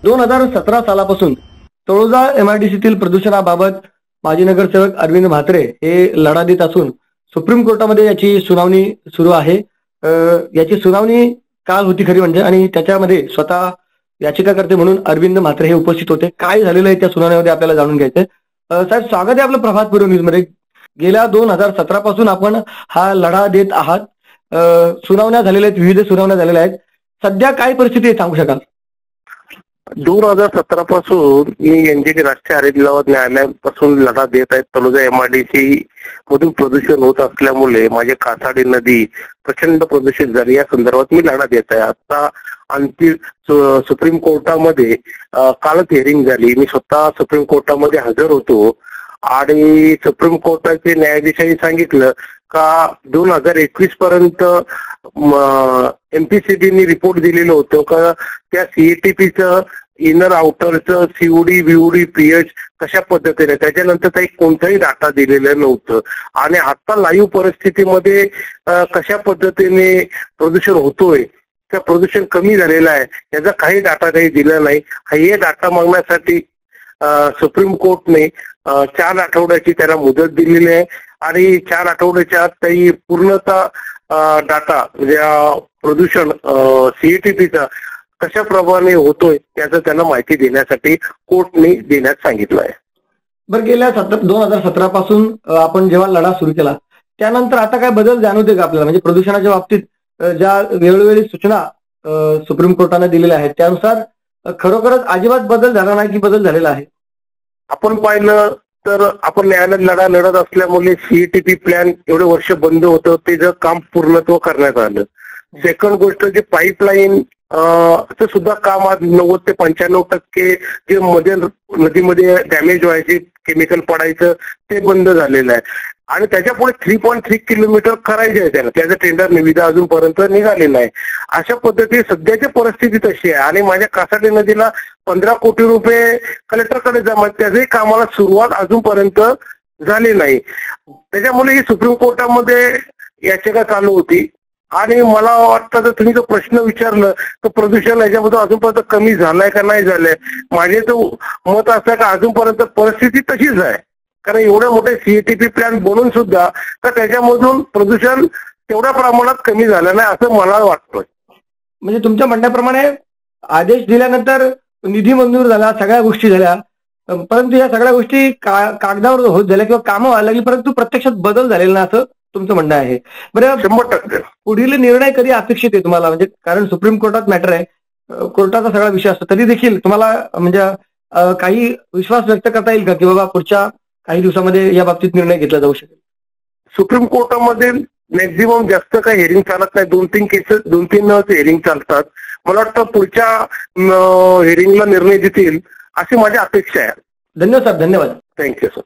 2017 सालापासून तळोजा MIDCतील प्रदूषणाबाबत माजी नगरसेवक अरविंद म्हात्रे हे लढा देत असून सुप्रीम कोर्टामध्ये याची सुनावणी सुरू आहे। याची सुनावणी काल होती खरी म्हणजे, आणि त्याच्यामध्ये स्वतः याचिकाकर्ते म्हणून अरविंद म्हात्रे हे उपस्थित होते। काय झालेलं आहे त्या सुनावणीमध्ये आपल्याला जाणून घ्यायचंय। साहेब, स्वागत आहे आपलं प्रभात पूर्व न्यूज मध्ये। गेल्या 2017 पासून आपण हा लढा देत आहात। सुनावण्या झालेल्या आहेत, विविध सुनावण्या झालेल्या आहेत। सध्या काय परिस्थिती आहे सांगू शकाल? 2017 पासून मी NGT राष्ट्रीय हरित लवाद न्यायालयापासून लढा देत आहे। तळोजा MIDC मधून प्रदूषण होत असल्यामुळे माझे कासाडी नदी प्रचंड प्रदूषित झाली, या संदर्भात मी लढा देत आहे। आता अंतिम सुप्रीम कोर्टामध्ये कालच हिअरिंग झाली। मी स्वतः सुप्रीम कोर्टामध्ये हजर होतो आणि सुप्रीम कोर्टाचे न्यायाधीशांनी सांगितलं का 2021 पर्यंत MPCBने रिपोर्ट दिलेलं होतं का त्या CATPचं इनर आउटरचं COD VOD pH कशा पद्धतीने, त्याच्यानंतर काही कोणताही डाटा दिलेलं नव्हतं। आणि आता लाईव्ह परिस्थितीमध्ये कशा पद्धतीने प्रदूषण होतोय, त्या प्रदूषण कमी झालेलं आहे याचा काही डाटा काही दिला नाही। हे डाटा मागण्यासाठी सुप्रीम कोर्टने 4 आठवड्याची त्याला मुदत दिलेली आहे आणि 4 आठवड्याच्या आत काही पूर्णतः डाटा म्हणजे प्रदूषण CATPचा कशा प्रमाणे होतोय त्याचं त्यांना माहिती देण्यासाठी कोर्टने देण्यास सांगितलं आहे। बरं, गेल्या 2017 पासून आपण जेव्हा लढा सुरू केला त्यानंतर आता काय बदल जाणवते का आपल्याला? म्हणजे प्रदूषणाच्या बाबतीत ज्या वेळोवेळी सूचना सुप्रीम कोर्टाने दिलेल्या आहेत त्यानुसार खरोखरच अजिबात बदल झाला नाही की बदल झालेला आहे? आपण पाहिलं तर आपण न्यायालयात लढा लढत असल्यामुळे CATP प्लॅन एवढे वर्ष बंद होतं, त्याचं काम पूर्णत्व करण्यात आलं। सेकंड गोष्ट, जे पाईपलाईन सुद्धा काम आज 90 ते 95% जे मध्ये नदीमध्ये डॅमेज व्हायचे, केमिकल पडायचं ते बंद झालेलं आहे। आणि त्याच्या पुढे 3.3 किलोमीटर करायचे आहे त्याला, त्याचं टेंडर निविदा अजूनपर्यंत निघालेला आहे। अशा पद्धतीने सध्याची परिस्थिती तशी आहे आणि माझ्या कासाडी नदीला 15 कोटी रुपये कलेक्टरकडे जमा, त्याचंही कामाला सुरुवात अजूनपर्यंत झाली नाही। त्याच्यामुळे ही सुप्रीम कोर्टामध्ये याचिका चालू होती आणि मला वाटतं तर तुम्ही जो प्रश्न विचारलं तर प्रदूषण याच्यामध्ये अजूनपर्यंत कमी झालंय का नाही झालंय, माझे तर मत असं आहे का अजूनपर्यंत परिस्थिती तशीच आहे। कारण एवढे मोठे CATP प्लॅन बनून सुद्धा तर त्याच्यामधून प्रदूषण तेवढ्या प्रमाणात कमी झालं नाही असं मला वाटतं। म्हणजे तुमच्या म्हणण्याप्रमाणे आदेश दिल्यानंतर निधी मंजूर झाला, सगळ्या गोष्टी झाल्या, परंतु या सगळ्या गोष्टी कागदावर होत झाल्या किंवा कामं व्हायला लागली, परंतु प्रत्यक्षात बदल झालेला नाही असं तुमचं म्हणणं आहे। बरं, 100% पुढील निर्णय कधी अपेक्षित आहे तुम्हाला? म्हणजे कारण सुप्रीम कोर्टात मॅटर आहे, कोर्टाचा सगळा विषय असतो, तरी देखील तुम्हाला म्हणजे काही विश्वास व्यक्त करता येईल का की बाबा पुढच्या काही दिवसामध्ये या बाबतीत निर्णय घेतला जाऊ शकेल? सुप्रीम कोर्टामध्ये मॅक्झिमम जास्त काही हिअरिंग चालत नाही, 2-3 केसेस 2-3 हिअरिंग चालतात। मला वाटतं पुढच्या हिअरिंगला निर्णय देतील अशी माझी अपेक्षा आहे। धन्यवाद साहेब, धन्यवाद। Thank you sir.